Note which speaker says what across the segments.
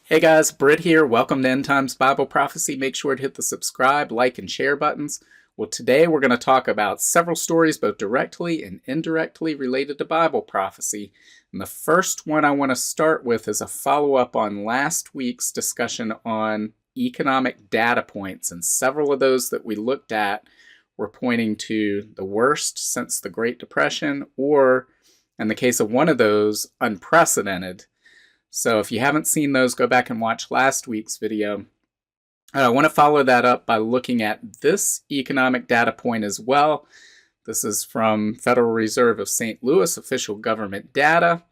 Speaker 1: Hey guys, Britt here. Welcome to End Times Bible Prophecy. Make sure to hit the subscribe, like, and share buttons. Well, today we're going to talk about several stories, both directly and indirectly related to Bible prophecy. And the first one I want to start with is a follow-up on last week's discussion on economic data points. And several of those that we looked at were pointing to the worst since the Great Depression, or in the case of one of those, unprecedented. So if you haven't seen those, go back and watch last week's video. I want to follow that up by looking at this economic data point as well. This is from Federal Reserve of St. Louis official government data.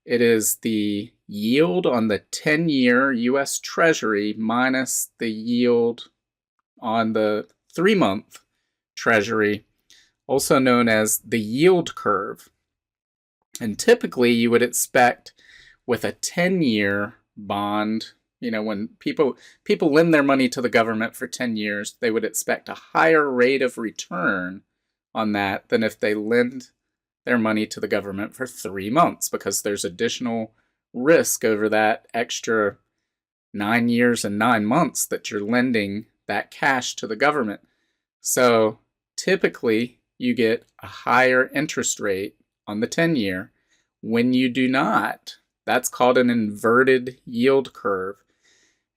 Speaker 1: It is the yield on the 10-year U.S. Treasury minus the yield on the 3-month Treasury, also known as the yield curve. And typically you would expect with a 10-year bond, when people lend their money to the government for 10 years, they would expect a higher rate of return on that than if they lend their money to the government for 3 months, because there's additional risk over that extra 9 years and 9 months that you're lending that cash to the government. So typically you get a higher interest rate on the 10-year. When you do not, that's called an inverted yield curve.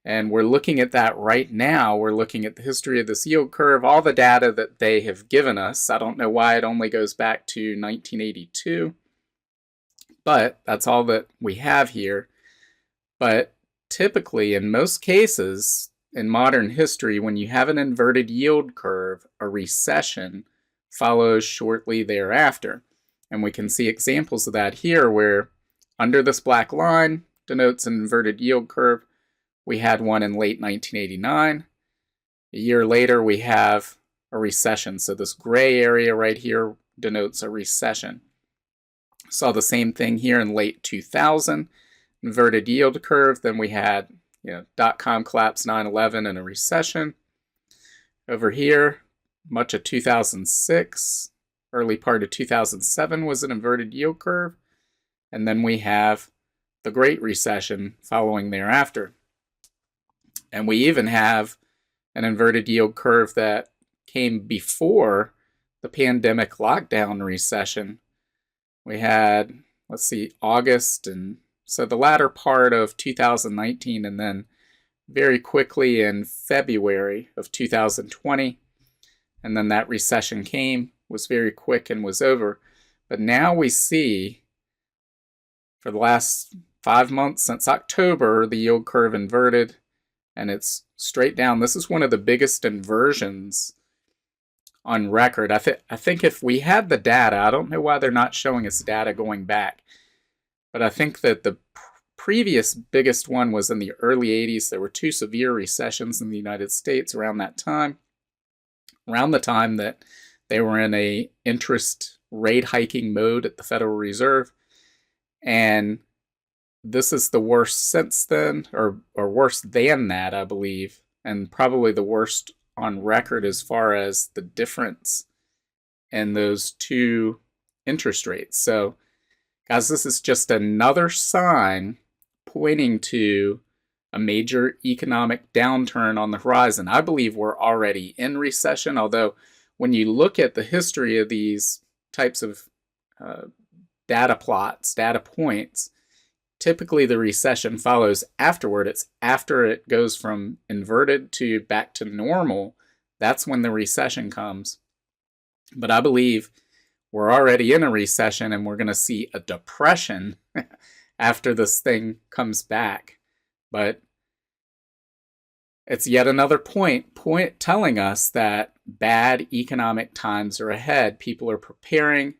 Speaker 1: And we're looking at that right now. We're looking at the history of this yield curve, all the data that they have given us. I don't know why it only goes back to 1982, but that's all that we have here. But typically, in most cases, in modern history, when you have an inverted yield curve, a recession follows shortly thereafter. And we can see examples of that here where under this black line denotes an inverted yield curve. We had one in late 1989. A year later, we have a recession. So this gray area right here denotes a recession. Saw the same thing here in late 2000, inverted yield curve. Then we had dot-com collapse, 9/11, and a recession. Over here, much of 2006, early part of 2007 was an inverted yield curve. And then we have the Great Recession following thereafter. And we even have an inverted yield curve that came before the pandemic lockdown recession. We had, August, and so the latter part of 2019, and then very quickly in February of 2020. And then that recession came, was very quick, and was over. But now we see, for the last 5 months since October, the yield curve inverted, and it's straight down. This is one of the biggest inversions on record. I think if we had the data, I don't know why they're not showing us data going back, but I think that the previous biggest one was in the early 80s. There were 2 severe recessions in the United States around that time, around the time that they were in a interest rate hiking mode at the Federal Reserve. And this is the worst since then, or worse than that, I believe, and probably the worst on record as far as the difference in those 2 interest rates. So, guys, this is just another sign pointing to a major economic downturn on the horizon. I believe we're already in recession, although when you look at the history of these types of data plots, data points, typically the recession follows afterward. It's after it goes from inverted to back to normal. That's when the recession comes. But I believe we're already in a recession, and we're going to see a depression after this thing comes back. But it's yet another point telling us that bad economic times are ahead. People are preparing.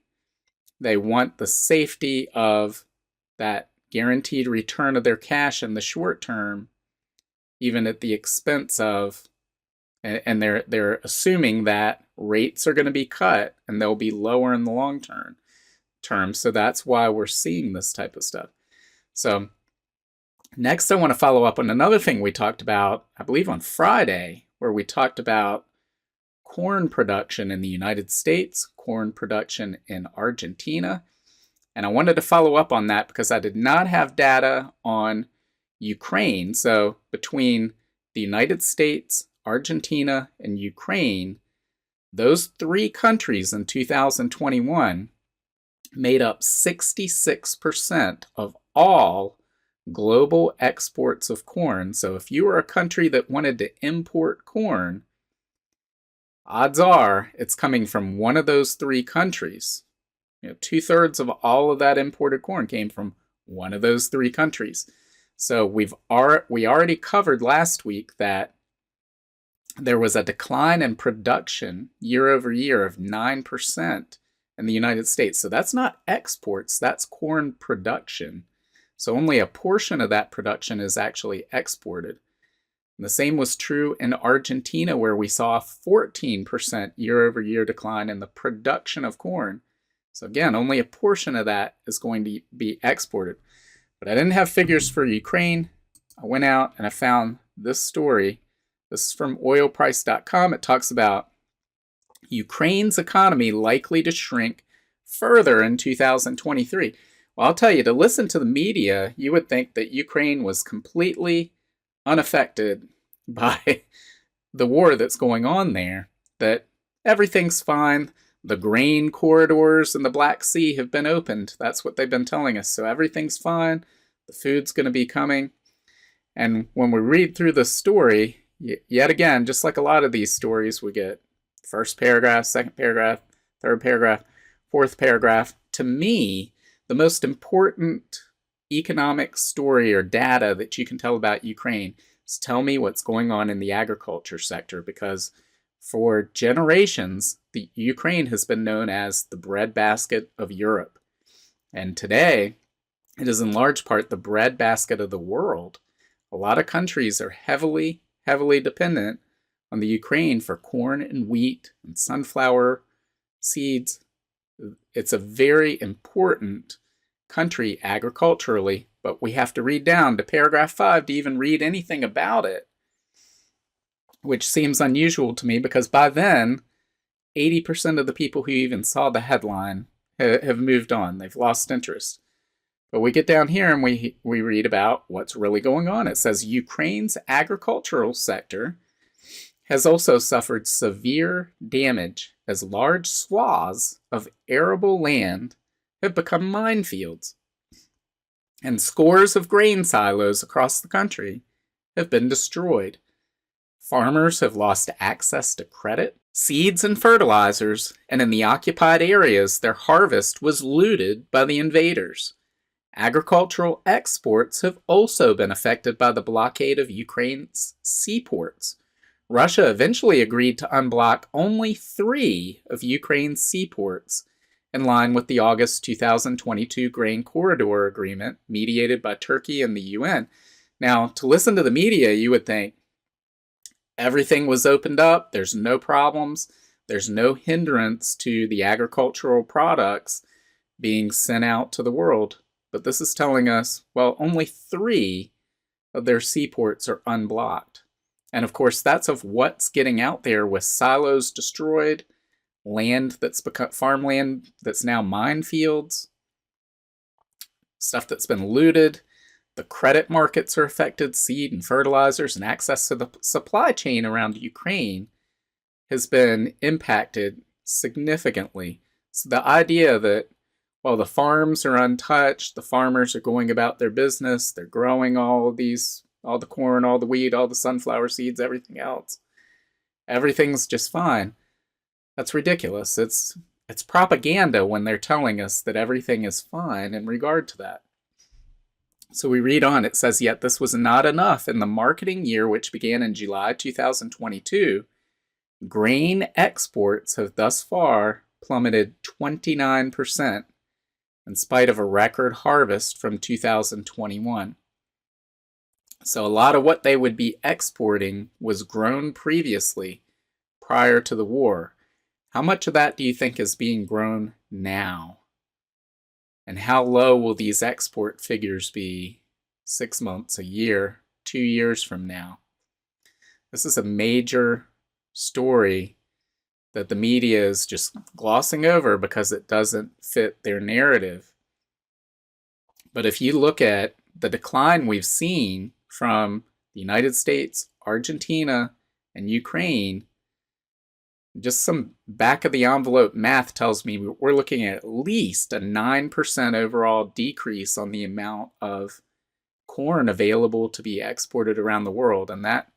Speaker 1: They want the safety of that guaranteed return of their cash in the short term, even at the expense of, and they're assuming that rates are going to be cut and they'll be lower in the long term. So that's why we're seeing this type of stuff. So next, I want to follow up on another thing we talked about, I believe on Friday, where we talked about corn production in the United States, corn production in Argentina. And I wanted to follow up on that because I did not have data on Ukraine, so between the United States, Argentina, and Ukraine, those three countries in 2021 made up 66% of all global exports of corn. So if you were a country that wanted to import corn, odds are it's coming from one of those three countries. 2/3 of all of that imported corn came from one of those three countries. So we already covered last week that there was a decline in production year over year of 9% in the United States. So that's not exports, that's corn production. So only a portion of that production is actually exported. And the same was true in Argentina, where we saw a 14% year over year decline in the production of corn. So again, only a portion of that is going to be exported. But I didn't have figures for Ukraine. I went out and I found this story. This is from oilprice.com. It talks about Ukraine's economy likely to shrink further in 2023. Well, I'll tell you, to listen to the media, you would think that Ukraine was completely unaffected by the war that's going on there, that everything's fine. The grain corridors in the Black Sea have been opened. That's what they've been telling us. So everything's fine. The food's going to be coming. And when we read through the story, yet again, just like a lot of these stories, we get first paragraph, second paragraph, third paragraph, fourth paragraph. To me, the most important economic story or data that you can tell about Ukraine is tell me what's going on in the agriculture sector, because for generations, the Ukraine has been known as the breadbasket of Europe. And today, it is in large part the breadbasket of the world. A lot of countries are heavily dependent on the Ukraine for corn and wheat and sunflower seeds. It's a very important country agriculturally, but we have to read down to paragraph 5 to even read anything about it, which seems unusual to me because by then, 80% of the people who even saw the headline have moved on. They've lost interest. But we get down here and we read about what's really going on. It says Ukraine's agricultural sector has also suffered severe damage as large swaths of arable land have become minefields, and scores of grain silos across the country have been destroyed. Farmers have lost access to credit, seeds, and fertilizers, and in the occupied areas, their harvest was looted by the invaders. Agricultural exports have also been affected by the blockade of Ukraine's seaports. Russia eventually agreed to unblock only 3 of Ukraine's seaports, in line with the August 2022 Grain Corridor Agreement mediated by Turkey and the UN. Now, to listen to the media, you would think everything was opened up, there's no problems, there's no hindrance to the agricultural products being sent out to the world. But this is telling us, well, only 3 of their seaports are unblocked. And of course, that's of what's getting out there, with silos destroyed, land that's become farmland that's now minefields, stuff that's been looted. The credit markets are affected, seed and fertilizers, and access to the supply chain around Ukraine has been impacted significantly. So the idea that, well, the farms are untouched, the farmers are going about their business, they're growing all the corn, all the wheat, all the sunflower seeds, everything else, everything's just fine. That's ridiculous. It's propaganda when they're telling us that everything is fine in regard to that. So we read on, it says, yet this was not enough. In the marketing year, which began in July 2022, grain exports have thus far plummeted 29%, in spite of a record harvest from 2021. So a lot of what they would be exporting was grown previously, prior to the war. How much of that do you think is being grown now? And how low will these export figures be 6 months, a year, 2 years from now? This is a major story that the media is just glossing over because it doesn't fit their narrative. But if you look at the decline we've seen from the United States, Argentina, and Ukraine, just some back of the envelope math tells me we're looking at least a 9% overall decrease on the amount of corn available to be exported around the world. And that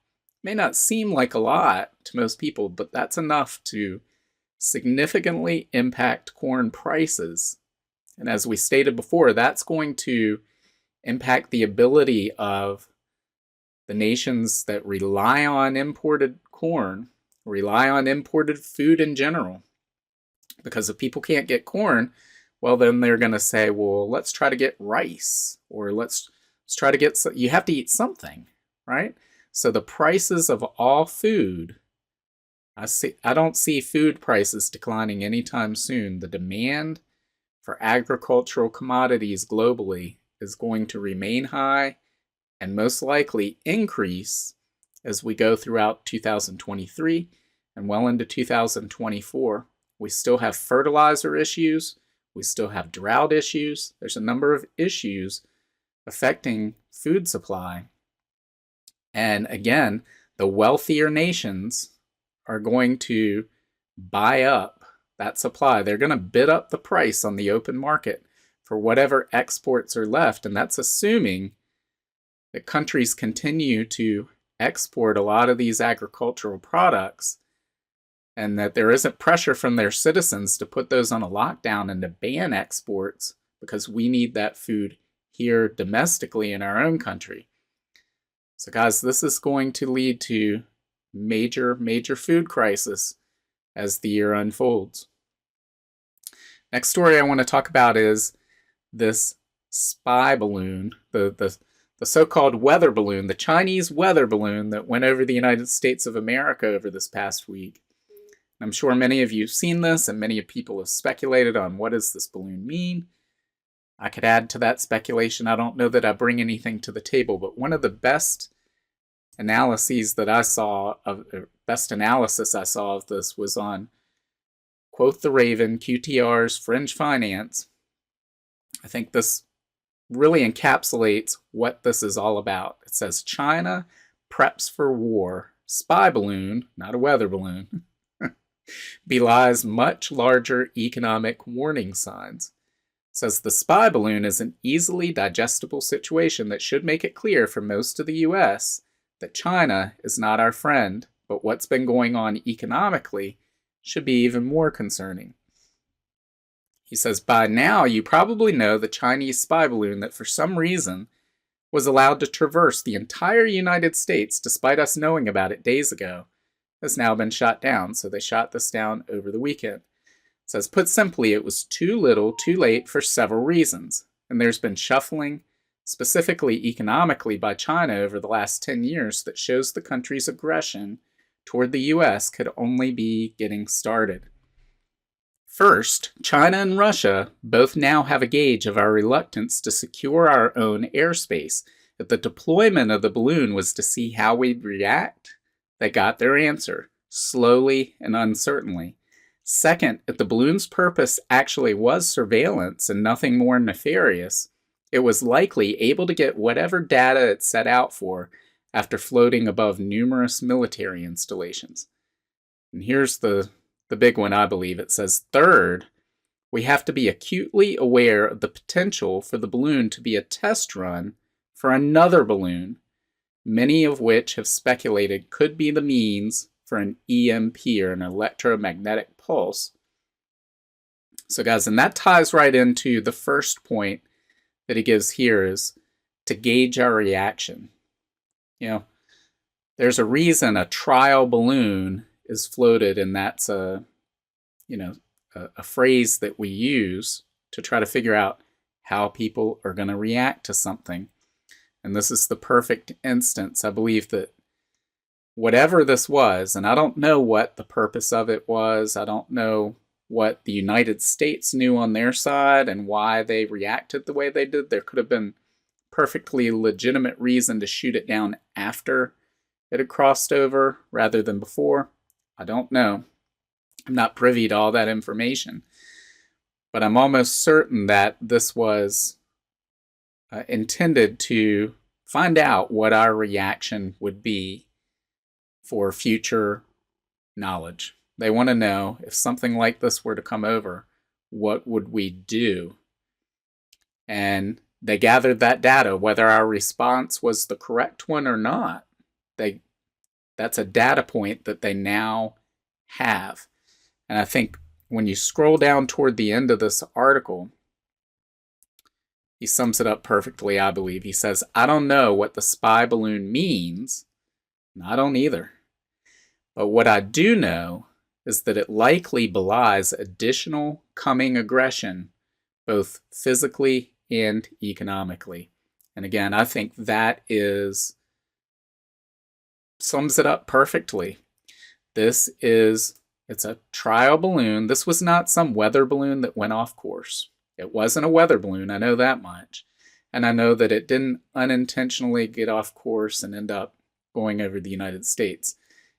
Speaker 1: may not seem like a lot to most people, but that's enough to significantly impact corn prices. And as we stated before, that's going to impact the ability of the nations that rely on imported corn, rely on imported food in general. Because if people can't get corn, well, then they're going to say, well, let's try to get rice, or let's try to get, you have to eat something, right? So the prices of all food, I don't see food prices declining anytime soon. The demand for agricultural commodities globally is going to remain high and most likely increase as we go throughout 2023 and well into 2024. We still have fertilizer issues. We still have drought issues. There's a number of issues affecting food supply. And again, the wealthier nations are going to buy up that supply. They're going to bid up the price on the open market for whatever exports are left. And that's assuming that countries continue to export a lot of these agricultural products and that there isn't pressure from their citizens to put those on a lockdown and to ban exports because we need that food here domestically in our own country. So guys, this is going to lead to major food crisis as the year unfolds. Next story I want to talk about is this spy balloon, the so-called weather balloon, the Chinese weather balloon that went over the United States of America over this past week. I'm sure many of you have seen this, and many people have speculated on what does this balloon mean. I could add to that speculation. I don't know that I bring anything to the table, but one of the best analyses that I saw best analysis I saw of this was on Quote the Raven, QTR's Fringe Finance. I think this really encapsulates what this is all about. It says China preps for war. Spy balloon, not a weather balloon, belies much larger economic warning signs. It says the spy balloon is an easily digestible situation that should make it clear for most of the U.S. that China is not our friend, but what's been going on economically should be even more concerning. He says, by now you probably know the Chinese spy balloon that for some reason was allowed to traverse the entire United States despite us knowing about it days ago has now been shot down. So they shot this down over the weekend. It says, put simply, it was too little, too late for several reasons. And there's been shuffling, specifically economically by China over the last 10 years that shows the country's aggression toward the U.S. could only be getting started. First, China and Russia both now have a gauge of our reluctance to secure our own airspace. If the deployment of the balloon was to see how we'd react, they got their answer, slowly and uncertainly. Second, if the balloon's purpose actually was surveillance and nothing more nefarious, it was likely able to get whatever data it set out for after floating above numerous military installations. And here's the big one, I believe. It says, third, we have to be acutely aware of the potential for the balloon to be a test run for another balloon, many of which have speculated could be the means for an EMP or an electromagnetic pulse. So guys, and that ties right into the first point that he gives here is to gauge our reaction. You know, there's a reason a trial balloon is floated, and that's a phrase that we use to try to figure out how people are going to react to something. And this is the perfect instance. I believe that whatever this was, and I don't know what the purpose of it was, I don't know what the United States knew on their side and why they reacted the way they did. There could have been perfectly legitimate reason to shoot it down after it had crossed over rather than before. I don't know. I'm not privy to all that information. But I'm almost certain that this was intended to find out what our reaction would be for future knowledge. They want to know if something like this were to come over, what would we do? And they gathered that data, whether our response was the correct one or not. That's a data point that they now have. And I think when you scroll down toward the end of this article, he sums it up perfectly, I believe. He says, I don't know what the spy balloon means. And I don't either. But what I do know is that it likely belies additional coming aggression, both physically and economically. And again, I think that sums it up perfectly. It's a trial balloon. This was not some weather balloon that went off course. It wasn't a weather balloon, I know that much. And I know that it didn't unintentionally get off course and end up going over the United States.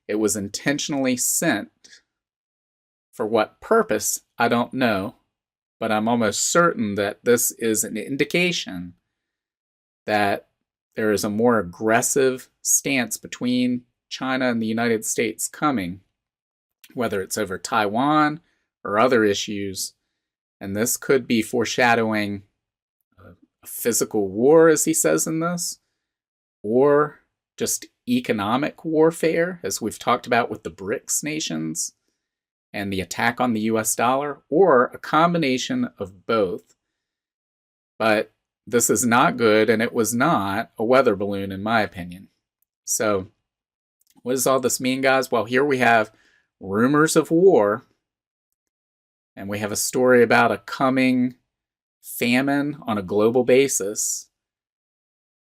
Speaker 1: It was intentionally sent. For what purpose, I don't know, but I'm almost certain that this is an indication that there is a more aggressive stance between China and the United States coming, whether it's over Taiwan or other issues. And this could be foreshadowing a physical war, as he says in this, or just economic warfare, as we've talked about with the BRICS nations and the attack on the US dollar, or a combination of both. But this is not good, and it was not a weather balloon, in my opinion. So, what does all this mean, guys? Well, here we have rumors of war, and we have a story about a coming famine on a global basis.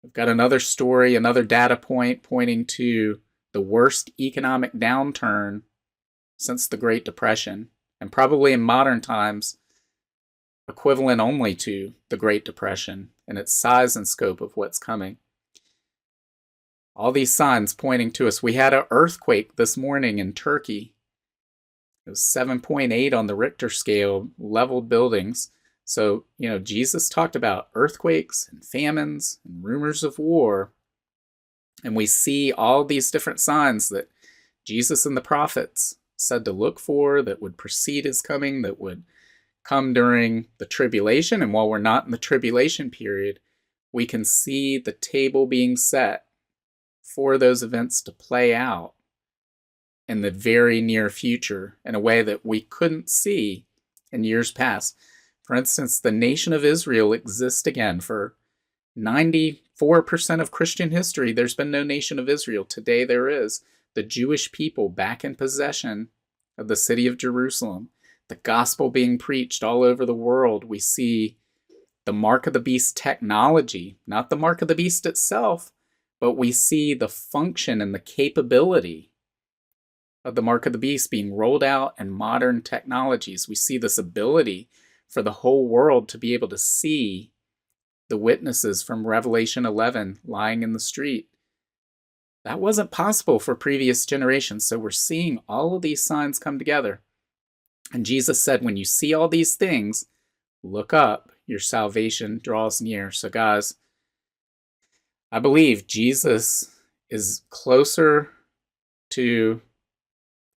Speaker 1: We've got another story, another data point pointing to the worst economic downturn since the Great Depression, and probably in modern times equivalent only to the Great Depression in its size and scope of what's coming. All these signs pointing to us. We had an earthquake this morning in Turkey. It was 7.8 on the Richter scale, leveled buildings. So, Jesus talked about earthquakes and famines and rumors of war. And we see all these different signs that Jesus and the prophets said to look for, that would precede his coming, that would come during the tribulation. And while we're not in the tribulation period, we can see the table being set for those events to play out in the very near future in a way that we couldn't see in years past. For instance, the nation of Israel exists again. For 94% of Christian history, there's been no nation of Israel. Today there is. The Jewish people back in possession of the city of Jerusalem. The gospel being preached all over the world. We see the mark of the beast technology, not the mark of the beast itself, but we see the function and the capability of the mark of the beast being rolled out in modern technologies. We see this ability for the whole world to be able to see the witnesses from Revelation 11 lying in the street. That wasn't possible for previous generations. So we're seeing all of these signs come together. And Jesus said, when you see all these things, look up, your salvation draws near. So guys, I believe Jesus is closer to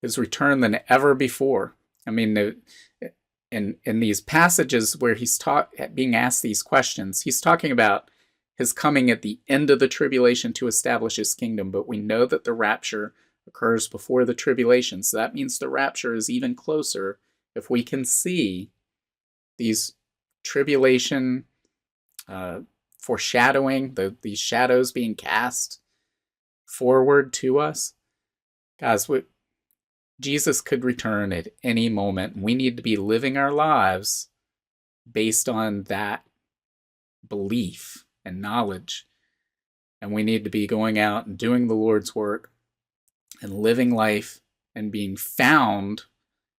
Speaker 1: his return than ever before. I mean, in these passages where he's being asked these questions, he's talking about his coming at the end of the tribulation to establish his kingdom. But we know that the rapture occurs before the tribulation. So that means the rapture is even closer if we can see these tribulation foreshadowing, these shadows being cast forward to us. Guys, Jesus could return at any moment. We need to be living our lives based on that belief and knowledge. And we need to be going out and doing the Lord's work and living life and being found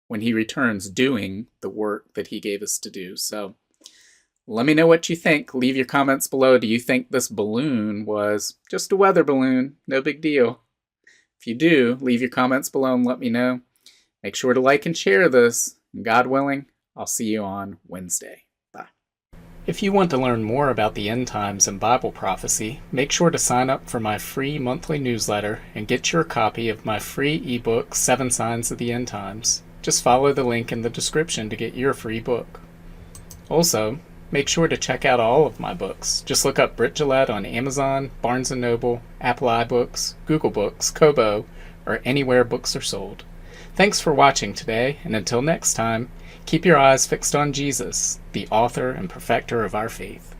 Speaker 1: when he returns doing the work that he gave us to do. So let me know what you think. Leave your comments below. Do you think this balloon was just a weather balloon? No big deal. If you do, leave your comments below and let me know. Make sure to like and share this. And God willing, I'll see you on Wednesday. Bye. If you want to learn more about the end times and Bible prophecy, make sure to sign up for my free monthly newsletter and get your copy of my free ebook, 7 Signs of the End Times. Just follow the link in the description to get your free book. Also, make sure to check out all of my books. Just look up Britt on Amazon, Barnes & Noble, Apple iBooks, Google Books, Kobo, or anywhere books are sold. Thanks for watching today, and until next time, keep your eyes fixed on Jesus, the author and perfecter of our faith.